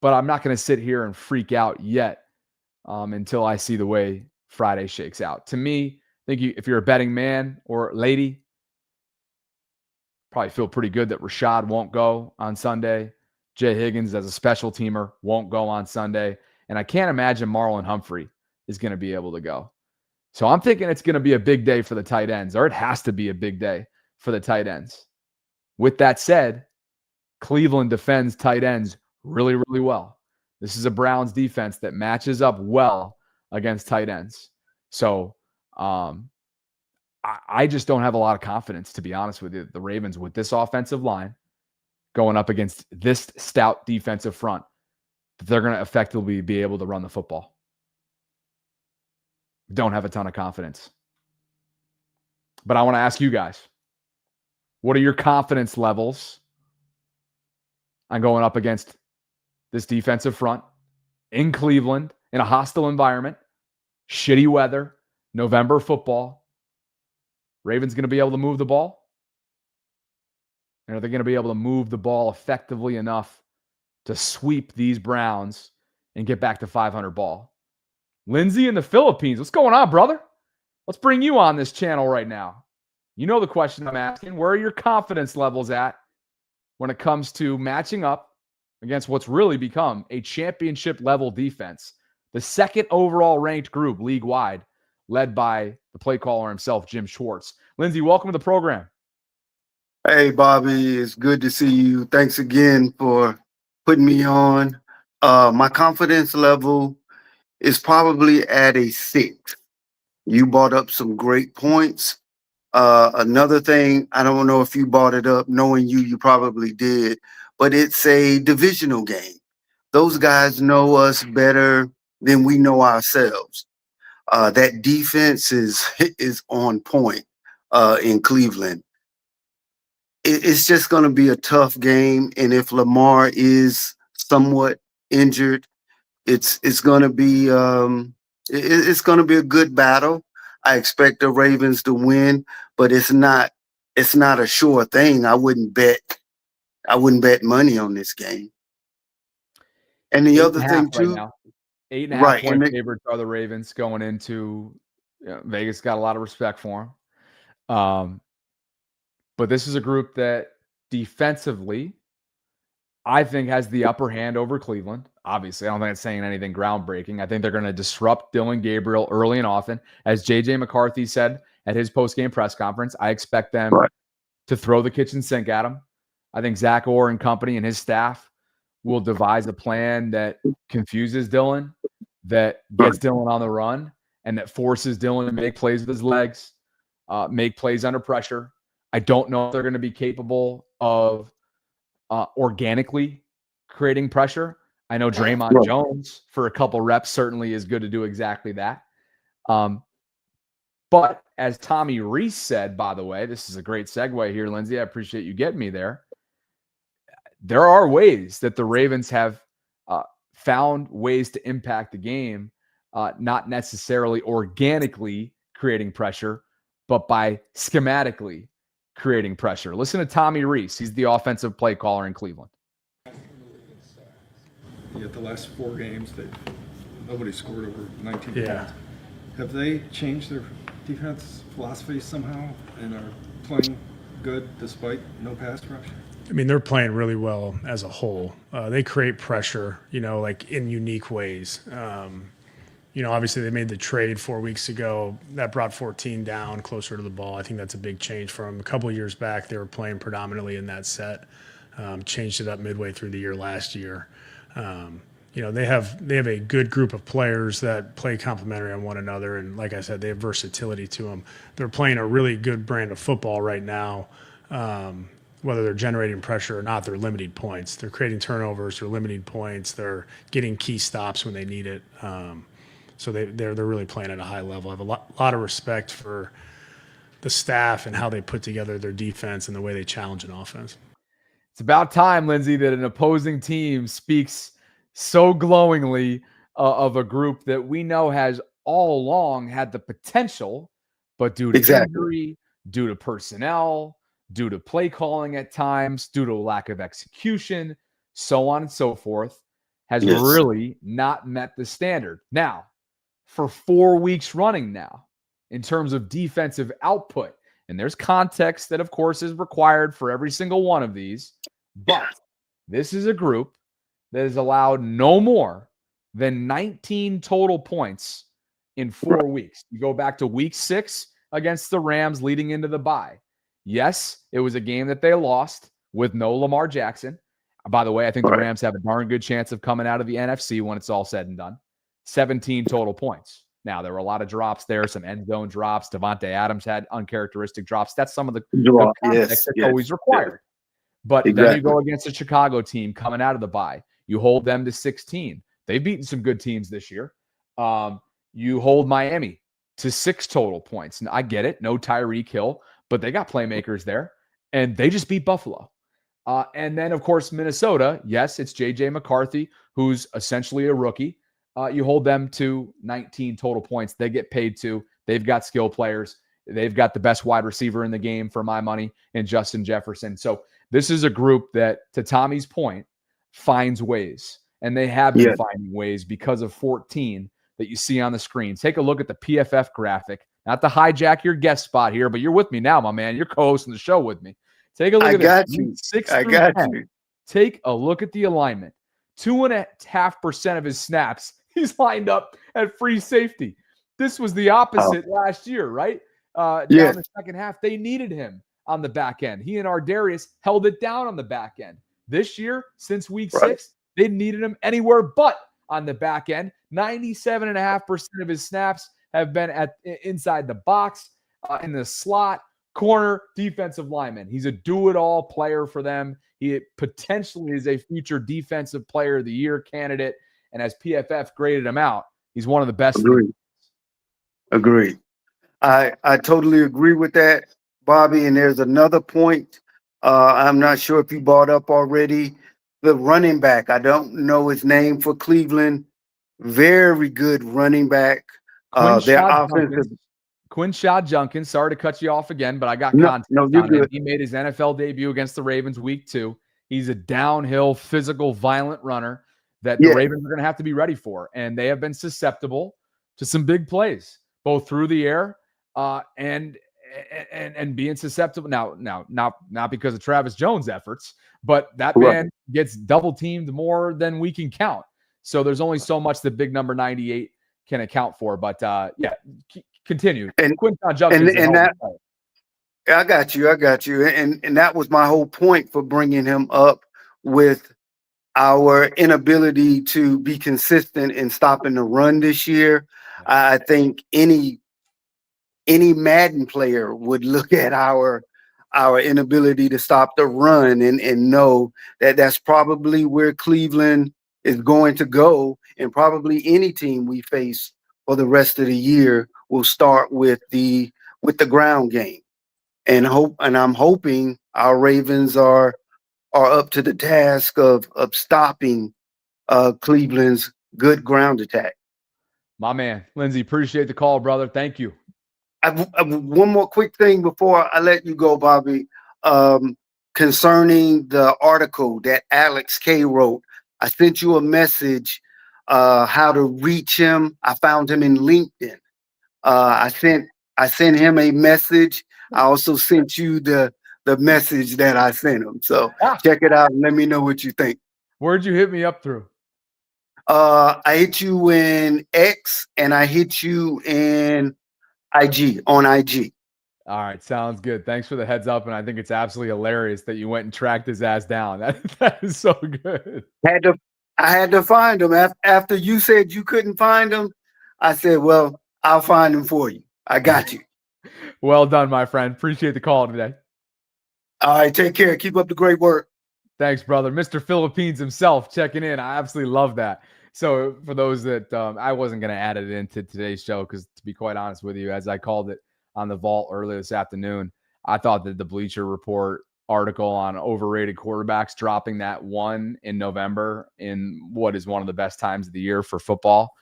But I'm not going to sit here and freak out yet until I see the way Friday shakes out. To me, I think if you're a betting man or lady, probably feel pretty good that Rashad won't go on Sunday. Jay Higgins as a special teamer won't go on Sunday. And I can't imagine Marlon Humphrey is going to be able to go. So I'm thinking it's going to be a big day for the tight ends, or it has to be a big day for the tight ends. With that said, Cleveland defends tight ends really, really well. This is a Browns defense that matches up well against tight ends. So I just don't have a lot of confidence, to be honest with you, the Ravens with this offensive line going up against this stout defensive front, that they're going to effectively be able to run the football. Don't have a ton of confidence. But I want to ask you guys, what are your confidence levels on going up against this defensive front in Cleveland in a hostile environment, shitty weather, November football? Ravens going to be able to move the ball? And are they going to be able to move the ball effectively enough to sweep these Browns and get back to 500 ball? Lindsay in the Philippines, what's going on, brother? Let's bring you on this channel right now. You know the question I'm asking. Where are your confidence levels at when it comes to matching up against what's really become a championship level defense? The second overall ranked group league-wide, led by the play caller himself, Jim Schwartz. Lindsay, welcome to the program. Hey, Bobby, it's good to see you. Thanks again for putting me on. My confidence level is probably at a 6. You brought up some great points. Another thing, I don't know if you brought it up, knowing you probably did, but it's a divisional game. Those guys know us better than we know ourselves. That defense is on point in Cleveland. It's just going to be a tough game, and if Lamar is somewhat injured, it's going to be it's going to be a good battle. I expect the Ravens to win, but it's not a sure thing. I wouldn't bet money on this game. And the other thing too, right now. 8.5 right, point favorites are the Ravens going into Vegas. Got a lot of respect for them. But this is a group that defensively, I think, has the upper hand over Cleveland. Obviously, I don't think it's saying anything groundbreaking. I think they're going to disrupt Dylan Gabriel early and often. As J.J. McCarthy said at his post-game press conference, I expect them to throw the kitchen sink at him. I think Zach Orr and company and his staff will devise a plan that confuses Dylan, that gets Dylan on the run, and that forces Dylan to make plays with his legs, make plays under pressure. I don't know if they're going to be capable of organically creating pressure. I know Draymond Jones for a couple reps certainly is good to do exactly that. But as Tommy Reese said, by the way, this is a great segue here, Lindsay. I appreciate you getting me there. There are ways that the Ravens have found ways to impact the game, not necessarily organically creating pressure, but by schematically creating pressure. Listen to Tommy Reese. He's the offensive play caller in Cleveland. Yet the last 4 games, nobody scored over 19 points. Have they changed their defense philosophy somehow and are playing good despite no pass rush? I mean, they're playing really well as a whole. They create pressure, like in unique ways. Obviously they made the trade 4 weeks ago. That brought 14 down closer to the ball. I think that's a big change for them. A couple of years back, they were playing predominantly in that set. Changed it up midway through the year last year. They have a good group of players that play complementary on one another. And like I said, they have versatility to them. They're playing a really good brand of football right now. Whether they're generating pressure or not, they're limiting points. They're creating turnovers. They're limiting points. They're getting key stops when they need it. So they're really playing at a high level. I have a lot of respect for the staff and how they put together their defense and the way they challenge an offense. It's about time, Lindsay, that an opposing team speaks so glowingly of a group that we know has all along had the potential, but due to injury, due to personnel, due to play calling at times, due to lack of execution, so on and so forth, has really not met the standard. Now, for 4 weeks running now, in terms of defensive output, and there's context that, of course, is required for every single one of these, but this is a group that has allowed no more than 19 total points in 4 weeks. You go back to week 6 against the Rams leading into the bye. Yes, it was a game that they lost with no Lamar Jackson. By the way, I think the Rams have a darn good chance of coming out of the NFC when it's all said and done. 17 total points. Now, there were a lot of drops there, some end zone drops. Devontae Adams had uncharacteristic drops. That's some of the context that's always required. But then you go against a Chicago team coming out of the bye. You hold them to 16. They've beaten some good teams this year. You hold Miami to 6 total points. And I get it. No Tyreek Hill, but they got playmakers there. And they just beat Buffalo. And then, of course, Minnesota. Yes, it's J.J. McCarthy, who's essentially a rookie. You hold them to 19 total points. They get paid too. They've got skill players. They've got the best wide receiver in the game for my money in Justin Jefferson. So this is a group that, to Tommy's point, finds ways. And they have been finding ways because of 14 that you see on the screen. Take a look at the PFF graphic. Not to hijack your guest spot here, but you're with me now, my man. You're co-hosting the show with me. Take a look at this. I got you. Take a look at the alignment. 2.5% of his snaps, he's lined up at free safety. This was the opposite last year, right? Down the second half, they needed him on the back end. He and Ardarius held it down on the back end. This year, since week 6, they needed him anywhere but on the back end. 97.5% of his snaps have been inside the box, in the slot, corner, defensive lineman. He's a do-it-all player for them. He potentially is a future defensive player of the year candidate. And as PFF graded him out, he's one of the best. Agreed. I totally agree with that, Bobby. And there's another point. I'm not sure if you brought up already. The running back, I don't know his name for Cleveland. Very good running back. Quinshad Junkins. Sorry to cut you off again, but I got context on him. He made his NFL debut against the Ravens week 2. He's a downhill, physical, violent runner that the Ravens are going to have to be ready for. And they have been susceptible to some big plays, both through the air and being susceptible. Now, not because of Travis Jones' efforts, but that man gets double teamed more than we can count. So there's only so much that big number 98 can account for. But continue. And Quinton Junkins. I got you. And that was my whole point for bringing him up, with our inability to be consistent in stopping the run this year. I think any Madden player would look at our inability to stop the run and know that that's probably where Cleveland is going to go, and probably any team we face for the rest of the year will start with the ground game. And I'm hoping our Ravens are up to the task of stopping Cleveland's good ground attack. My man, Lindsay, appreciate the call, brother. Thank you. One more quick thing before I let you go, Bobby, concerning the article that Alex K wrote. I sent you a message how to reach him. I found him in LinkedIn. I sent him a message. I also sent you the message that I sent him. So check it out and let me know what you think. Where'd you hit me up through? I hit you in X and I hit you in IG, on IG. All right, sounds good. Thanks for the heads up, and I think it's absolutely hilarious that you went and tracked his ass down. That is so good. I had to find him. After you said you couldn't find him, I said, well, I'll find him for you. I got you. Well done, my friend. Appreciate the call today. All right, take care. Keep up the great work. Thanks, brother. Mr. Philippines himself checking in. I absolutely love that. So for those that I wasn't going to add it into today's show because, to be quite honest with you, as I called it on the vault earlier this afternoon. I thought that the Bleacher Report article on overrated quarterbacks dropping that one in November in what is one of the best times of the year for football,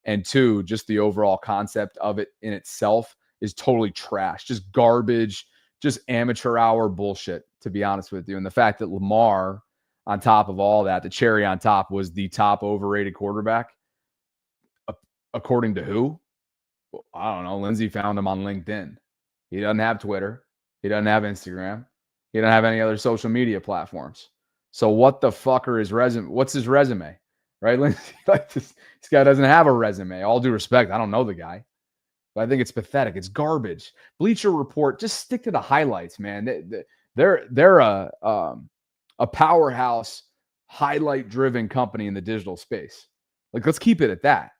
and two, just the overall concept of it in itself is totally trash, just garbage, just amateur hour bullshit, to be honest with you. And the fact that Lamar, on top of all that, the cherry on top, was the top overrated quarterback, according to who? I don't know. Lindsay found him on LinkedIn. He doesn't have Twitter. He doesn't have Instagram. He doesn't have any other social media platforms. So what the fuck are his resume? What's his resume? Right? Lindsay, like this guy doesn't have a resume. All due respect, I don't know the guy. But I think it's pathetic. It's garbage. Bleacher Report, just stick to the highlights, man. They're a powerhouse, highlight-driven company in the digital space. Like, let's keep it at that.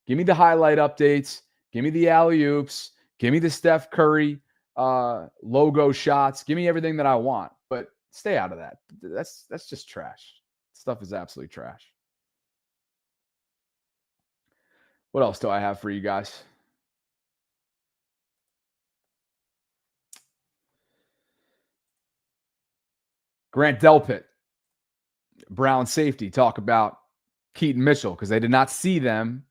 Give me the highlight updates. Give me the alley-oops. Give me the Steph Curry logo shots. Give me everything that I want. But stay out of that. That's just trash. Stuff is absolutely trash. What else do I have for you guys? Grant Delpit, Brown safety, talk about Keaton Mitchell because they did not see them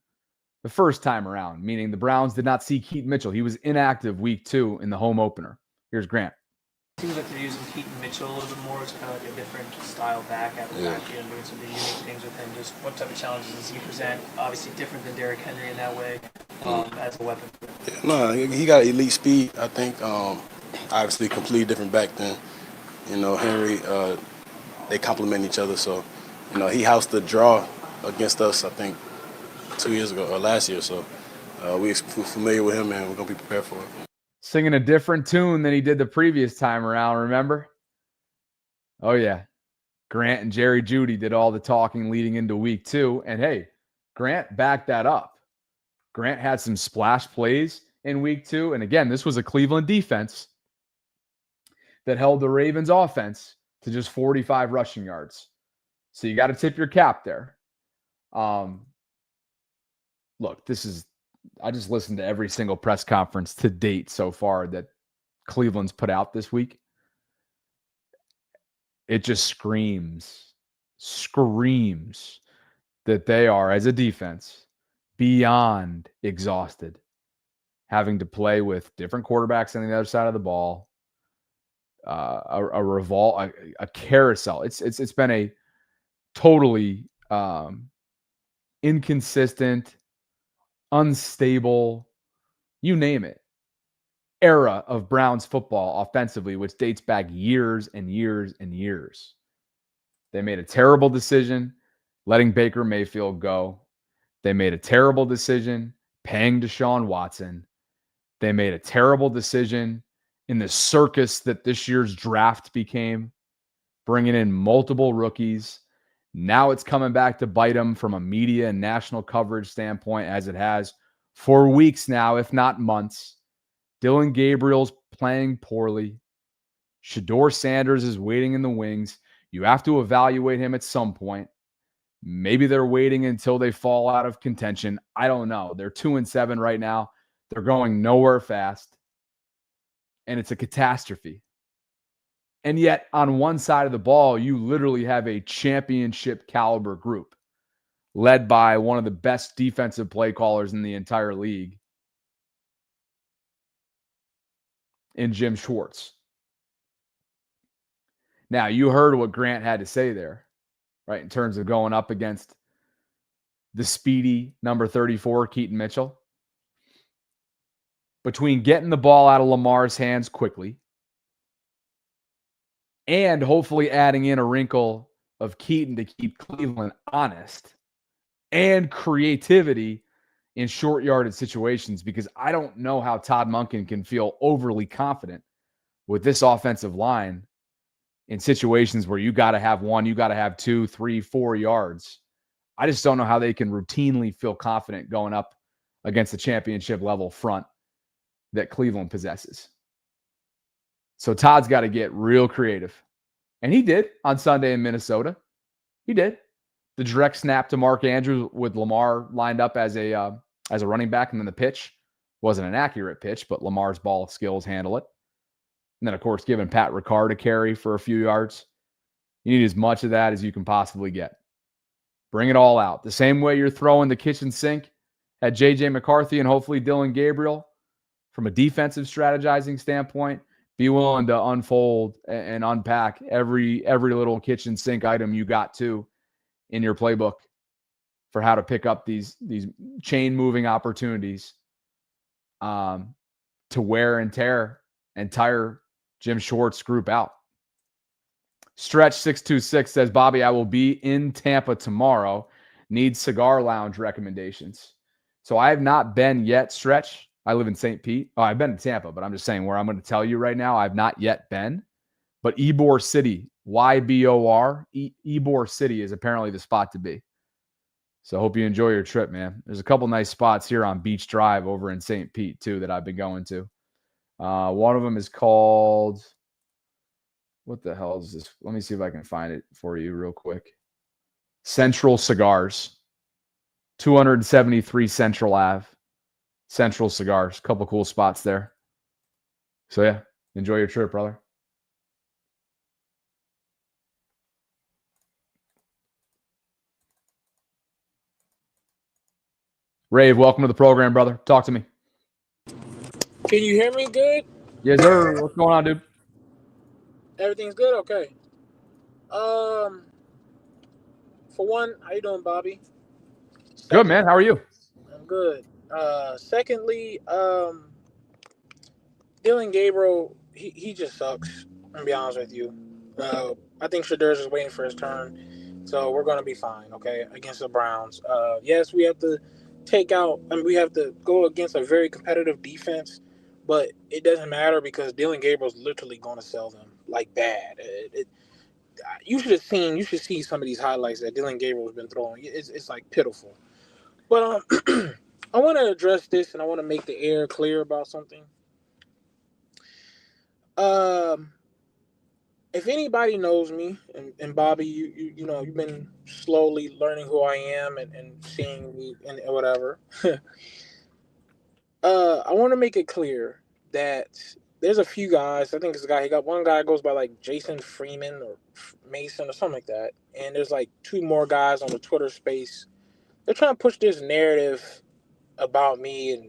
the first time around, meaning the Browns did not see Keaton Mitchell. He was inactive week 2 in the home opener. Here's Grant. It seems like they're using Keaton Mitchell a little bit more. It's kind of like a different style back out of the backfield, doing some unique things with him. Just what type of challenges does he present? Obviously different than Derrick Henry in that way as a weapon. No, he got elite speed. I think obviously completely different back then. Henry, they complement each other. So, he housed the draw against us, I think, 2 years ago or last year. So we're familiar with him, and we're going to be prepared for it. Singing a different tune than he did the previous time around, remember? Oh, yeah. Grant and Jerry Jeudy did all the talking leading into week 2. And, hey, Grant backed that up. Grant had some splash plays in week 2. And, again, this was a Cleveland defense that held the Ravens offense to just 45 rushing yards. So you got to tip your cap there. Look, I just listened to every single press conference to date so far that Cleveland's put out this week. It just screams that they are, as a defense, beyond exhausted, having to play with different quarterbacks on the other side of the ball, a carousel. It's been a totally inconsistent, unstable, you name it, era of Browns football offensively, which dates back years and years and years. They made a terrible decision letting Baker Mayfield go. They made a terrible decision paying Deshaun Watson. They made a terrible decision in the circus that this year's draft became, bringing in multiple rookies. Now it's coming back to bite them from a media and national coverage standpoint, as it has for weeks now, if not months. Dylan Gabriel's playing poorly. Shedeur Sanders is waiting in the wings. You have to evaluate him at some point. Maybe they're waiting until they fall out of contention. I don't know. They're 2-7 right now. They're going nowhere fast. And it's a catastrophe. And yet, on one side of the ball, you literally have a championship caliber group led by one of the best defensive play callers in the entire league in Jim Schwartz. Now, you heard what Grant had to say there, right, in terms of going up against the speedy number 34, Keaton Mitchell. Between getting the ball out of Lamar's hands quickly and hopefully adding in a wrinkle of Keaton to keep Cleveland honest, and creativity in short yarded situations, because I don't know how Todd Monken can feel overly confident with this offensive line in situations where you got to have 1, you got to have 2, 3, 4 yards. I just don't know how they can routinely feel confident going up against the championship level front that Cleveland possesses. So Todd's got to get real creative. And he did on Sunday in Minnesota. He did. The direct snap to Mark Andrews with Lamar lined up as a running back, and then the pitch Wasn't an accurate pitch, but Lamar's ball skills handle it. And then, of course, giving Pat Ricard a carry for a few yards. You need as much of that as you can possibly get. Bring it all out. The same way you're throwing the kitchen sink at J.J. McCarthy and hopefully Dylan Gabriel from a defensive strategizing standpoint, be willing to unfold and unpack every little kitchen sink item you got to in your playbook for how to pick up these chain moving opportunities to wear and tear and tire Jim Schwartz group out. Stretch 626 says, Bobby, I will be in Tampa tomorrow. Need cigar lounge recommendations. So I have not been yet, Stretch. I live in St. Pete. Oh, I've been in Tampa, but I'm just saying where I'm going to tell you right now, I've not yet been. But Ybor City, Y-B-O-R, Ybor City is apparently the spot to be. So I hope you enjoy your trip, man. There's a couple nice spots here on Beach Drive over in St. Pete, too, that I've been going to. One of them is called, what the hell is this? Let me see if I can find it for you real quick. Central Cigars, 273 Central Ave. Central Cigars, couple cool spots there. So yeah, enjoy your trip, brother. Rave, welcome to the program, brother. Talk to me. Can you hear me good? Yes, sir. What's going on, dude? Everything's good? Okay. For one, how you doing, Bobby? Good, man. How are you? I'm good. Secondly, Dylan Gabriel, he just sucks. I'm gonna be honest with you. I think Shadur's is waiting for his turn, so we're gonna be fine. Okay, against the Browns. Yes, we have to we have to go against a very competitive defense, but it doesn't matter because Dylan Gabriel's literally going to sell them like bad. You should see some of these highlights that Dylan Gabriel's been throwing. It's like pitiful. But I want to address this and I want to make the air clear about something. If anybody knows me, and Bobby, you know, you've been slowly learning who I am and seeing me and whatever. I want to make it clear that there's a few guys. I think this guy, he got one guy goes by like Jason Freeman or Mason or something like that. And there's like two more guys on the Twitter space. They're trying to push this narrative about me and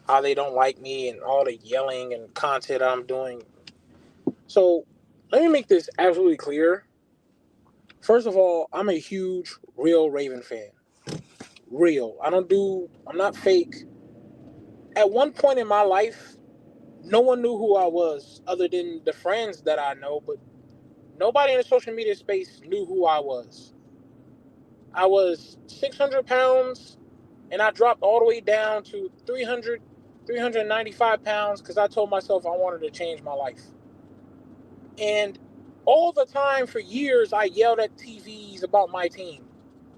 how they don't like me and all the yelling and content I'm doing. So let me make this absolutely clear. First of all, I'm a huge, real Raven fan. Real. I'm not fake. At one point in my life, no one knew who I was other than the friends that I know, but nobody in the social media space knew who I was. I was 600 pounds, and I dropped all the way down to 395 pounds because I told myself I wanted to change my life. And all the time for years, I yelled at TVs about my team.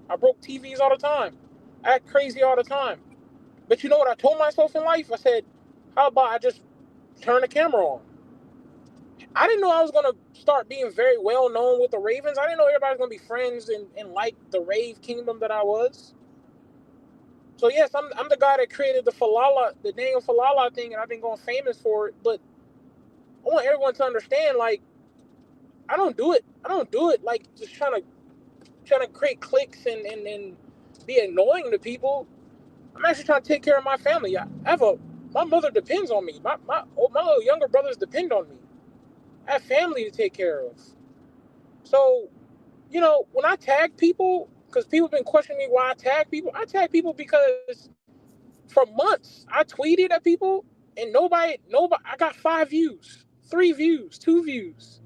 I broke TVs all the time. I act crazy all the time. But you know what I told myself in life? I said, how about I just turn the camera on? I didn't know I was going to start being very well known with the Ravens. I didn't know everybody was going to be friends and like the Rave Kingdom that I was. So yes, I'm the guy that created the Daniel Falala thing, and I've been going famous for it. But I want everyone to understand, like, I don't do it like just trying to create cliques and be annoying to people. I'm actually trying to take care of my family. My mother depends on me. My little younger brothers depend on me. I have family to take care of. So, you know, when I tag people, because people have been questioning me why I tag people because for months I tweeted at people and nobody, I got 5 views, 3 views, 2 views.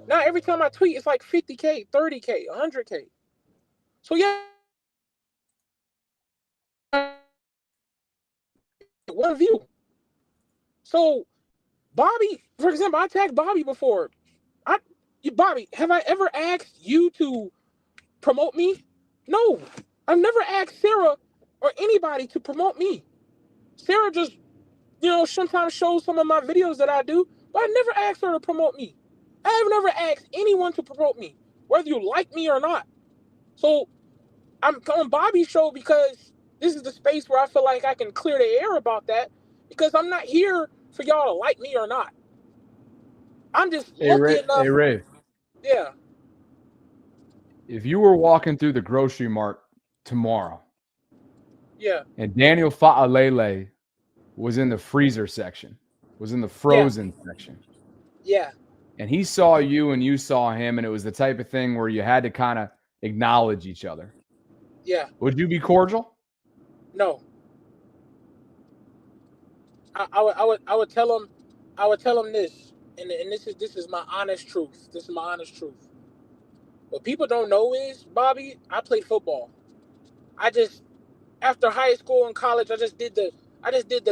Now every time I tweet, it's like 50K, 30K, 100K. So yeah, 1 view. So Bobby, for example, I tagged Bobby before. Bobby, have I ever asked you to promote me? No, I've never asked Sarah or anybody to promote me. Sarah just, you know, sometimes shows some of my videos that I do, but I never asked her to promote me. I have never asked anyone to promote me, whether you like me or not. So I'm on Bobby's show because this is the space where I feel like I can clear the air about that. because I'm not here for y'all to like me or not. I'm just Hey, lucky enough. Hey, Ray. Yeah. If you were walking through the grocery mart tomorrow, Yeah. and Daniel Fa'alele was in the freezer section, was in the frozen section, Yeah. and he saw you and you saw him, and it was the type of thing where you had to kind of acknowledge each other. Yeah. Would you be cordial? No. I would tell him this, and this is my honest truth. This is my honest truth. What people don't know is, Bobby, I played football. I just, after high school and college, I just did the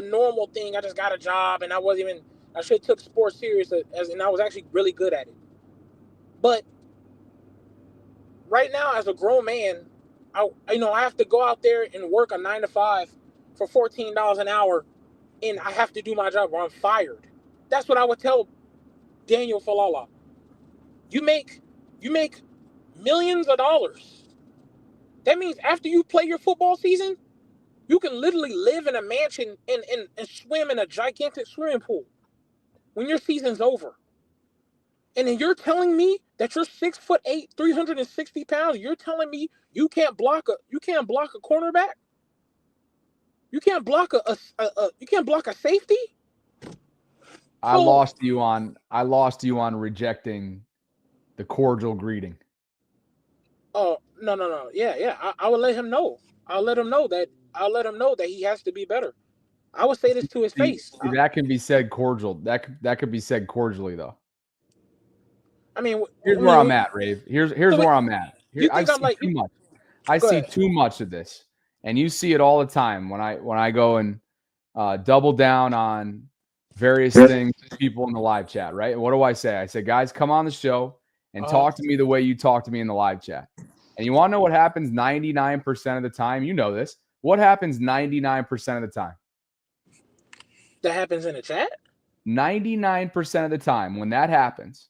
normal thing. I just got a job, and I should have took sports serious and I was actually really good at it. But right now, as a grown man, I have to go out there and work a 9 to 5 for $14 an hour, and I have to do my job or I'm fired. That's what I would tell Daniel Falala. You make millions of dollars. That means after you play your football season, you can literally live in a mansion and swim in a gigantic swimming pool when your season's over. And then you're telling me that you're 6'8", 360 pounds. You're telling me you can't block a cornerback? You can't block a safety? I lost you on rejecting the cordial greeting. Oh, no. Yeah. I would let him know. I'll let him know that he has to be better. I would say this to his face. That can be said cordial. That could be said cordially, though. Here's where I'm at, Rave. Here's where I'm at. I see too much. I see too much of this, and you see it all the time when I go and double down on various things, people in the live chat, right? And what do I say? I say, guys, come on the show and talk to me the way you talk to me in the live chat. And you want to know what happens 99% of the time? You know this. What happens 99% of the time? That happens in the chat? 99% of the time when that happens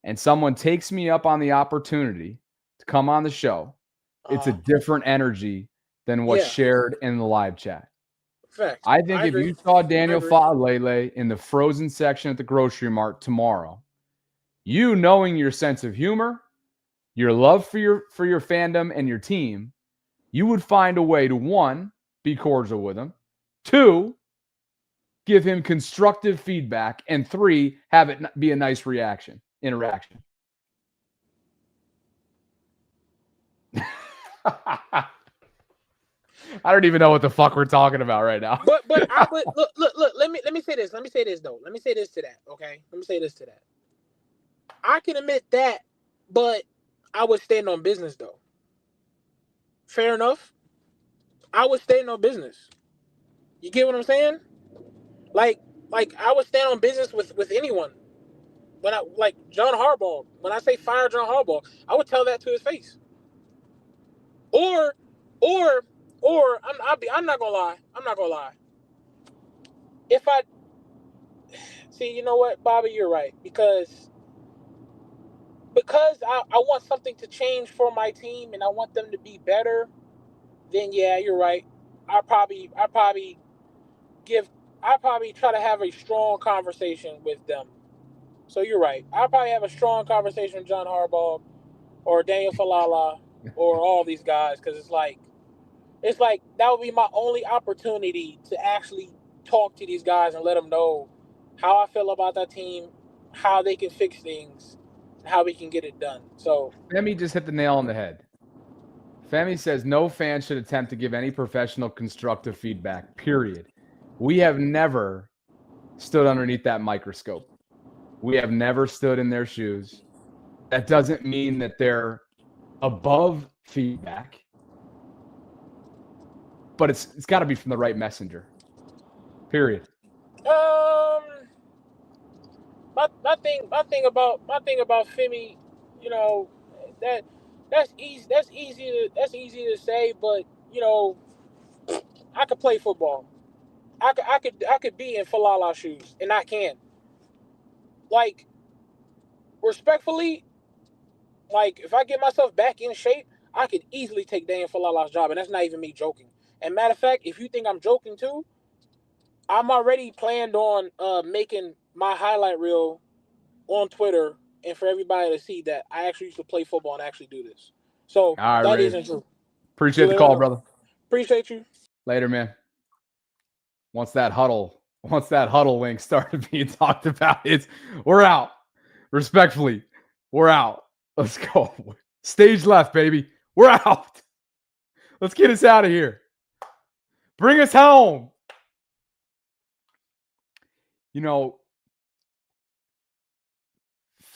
and someone takes me up on the opportunity to come on the show, it's a different energy than what's shared in the live chat. Fact. I think if you saw Daniel Fa'alele in the frozen section at the grocery mart tomorrow, you knowing your sense of humor, your love for your fandom and your team, you would find a way to, 1, be cordial with him, 2, give him constructive feedback, and 3, have it be a nice interaction. I don't even know what the fuck we're talking about right now. But look. Let me say this. Let me say this though. Let me say this to that. Okay. Let me say this to that. I can admit that, but I would stand on business though. Fair enough. I would stand on business. You get what I'm saying? Like I would stand on business with anyone. When I like John Harbaugh, when I say fire John Harbaugh, I would tell that to his face. Or I'm not gonna lie. I'm not gonna lie. If I see, you know what, Bobby, you're right because I want something to change for my team and I want them to be better. Then yeah, you're right. I probably try to have a strong conversation with them. So you're right. I'll probably have a strong conversation with John Harbaugh or Daniel Falala or all these guys because it's like that would be my only opportunity to actually talk to these guys and let them know how I feel about that team, how they can fix things, how we can get it done. So Femi just hit the nail on the head. Femi says no fan should attempt to give any professional constructive feedback, period. We have never stood underneath that microscope. We have never stood in their shoes. That doesn't mean that they're above feedback, but it's got to be from the right messenger, period. My thing about Femi, you know, that's easy to say, but you know, I could play football. I could be in Falala's shoes, and I can. Like, respectfully, like if I get myself back in shape, I could easily take Daniel Falala's job, and that's not even me joking. And matter of fact, if you think I'm joking too, I'm already planned on making my highlight reel on Twitter and for everybody to see that I actually used to play football and actually do this. So All right, that Rave. isn't true. Appreciate the call, brother. Appreciate you. Later, man. Once that huddle link started being talked about, we're out. Respectfully, we're out. Let's go. Stage left, baby. We're out. Let's get us out of here. Bring us home. You know,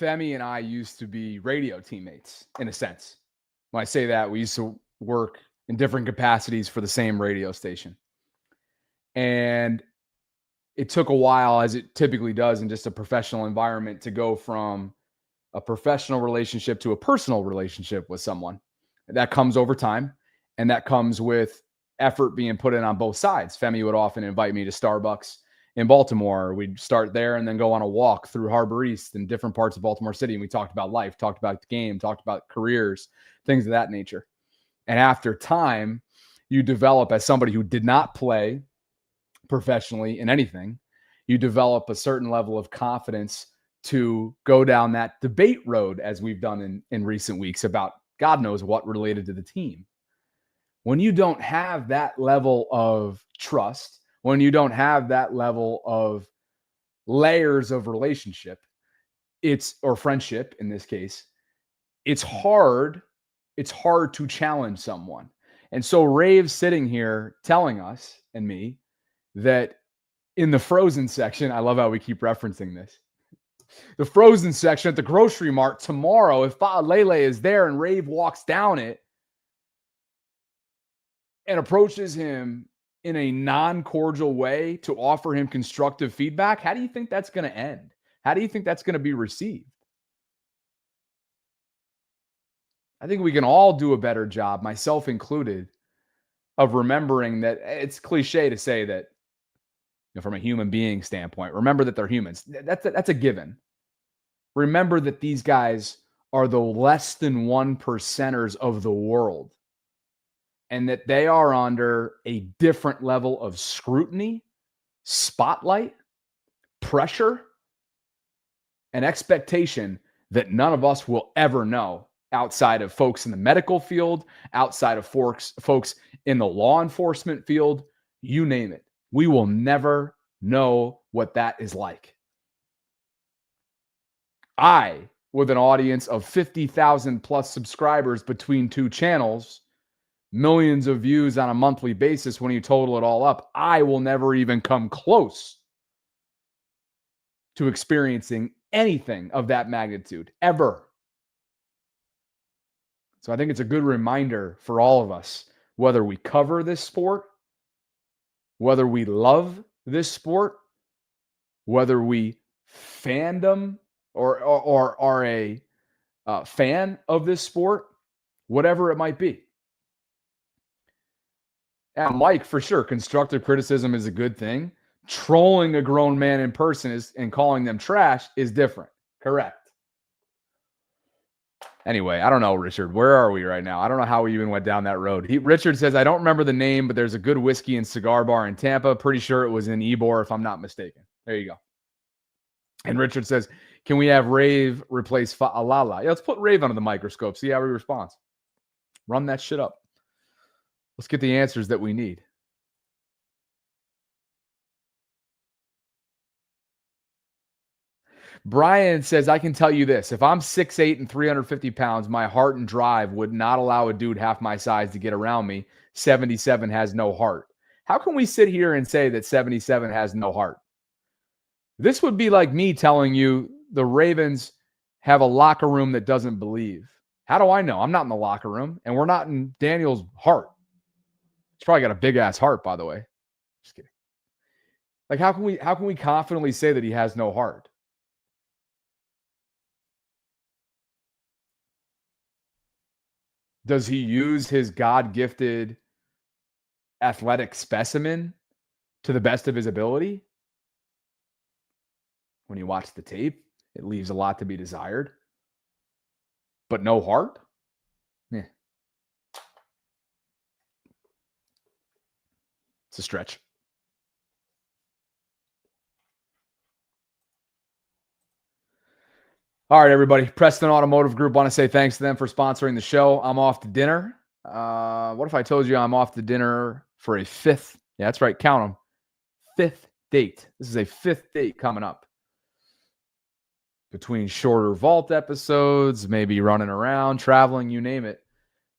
Femi and I used to be radio teammates in a sense. When I say that, we used to work in different capacities for the same radio station. And it took a while, as it typically does in just a professional environment, to go from a professional relationship to a personal relationship with someone. That comes over time, and that comes with effort being put in on both sides. Femi would often invite me to Starbucks in Baltimore. We'd start there and then go on a walk through Harbor East and different parts of Baltimore City. And we talked about life, talked about the game, talked about careers, things of that nature. And after time, you develop, as somebody who did not play professionally in anything, you develop a certain level of confidence to go down that debate road, as we've done in recent weeks, about God knows what related to the team. When you don't have that level of trust, when you don't have that level of layers of relationship, or friendship in this case, it's hard to challenge someone. And so Rave's sitting here telling us and me that in the frozen section, I love how we keep referencing this. The frozen section at the grocery mart tomorrow, if Lele is there and Rave walks down it and approaches him in a non-cordial way to offer him constructive feedback, how do you think that's going to end? How do you think that's going to be received? I think we can all do a better job, myself included, of remembering that it's cliche to say that, from a human being standpoint, remember that they're humans. That's a given. Remember that these guys are the less than 1%ers of the world, and that they are under a different level of scrutiny, spotlight, pressure, and expectation that none of us will ever know, outside of folks in the medical field, outside of folks in the law enforcement field, you name it. We will never know what that is like. I, with an audience of 50,000 plus subscribers between two channels, millions of views on a monthly basis, when you total it all up, I will never even come close to experiencing anything of that magnitude, ever. So I think it's a good reminder for all of us, whether we cover this sport, whether we love this sport, whether we fandom or are a fan of this sport, whatever it might be. And Mike, for sure, constructive criticism is a good thing. Trolling a grown man in person and calling them trash is different. Correct. Anyway, I don't know, Richard. Where are we right now? I don't know how we even went down that road. Richard says, I don't remember the name, but there's a good whiskey and cigar bar in Tampa. Pretty sure it was in Ybor, if I'm not mistaken. There you go. And Richard says, can we have Rave replace Fa'alala? Yeah, let's put Rave under the microscope, see how he responds. Run that shit up. Let's get the answers that we need. Brian says, I can tell you this. If I'm 6'8" and 350 pounds, my heart and drive would not allow a dude half my size to get around me. 77 has no heart. How can we sit here and say that 77 has no heart? This would be like me telling you the Ravens have a locker room that doesn't believe. How do I know? I'm not in the locker room, and we're not in Daniel's heart. He's probably got a big-ass heart, by the way. Just kidding. Like, how can we confidently say that he has no heart? Does he use his God-gifted athletic specimen to the best of his ability? When you watch the tape, it leaves a lot to be desired. But no heart? Yeah. It's a stretch. All right, everybody. Preston Automotive Group, want to say thanks to them for sponsoring the show. I'm off to dinner. What if I told you I'm off to dinner for a fifth? Yeah, that's right. Count them. Fifth date. This is a fifth date coming up. Between shorter vault episodes, maybe running around, traveling, you name it.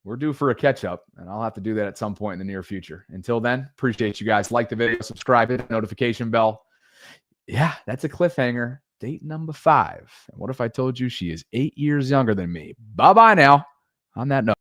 We're due for a catch-up, and I'll have to do that at some point in the near future. Until then, appreciate you guys. Like the video, subscribe, hit the notification bell. Yeah, that's a cliffhanger. Date number 5. And what if I told you she is 8 years younger than me? Bye-bye now. On that note.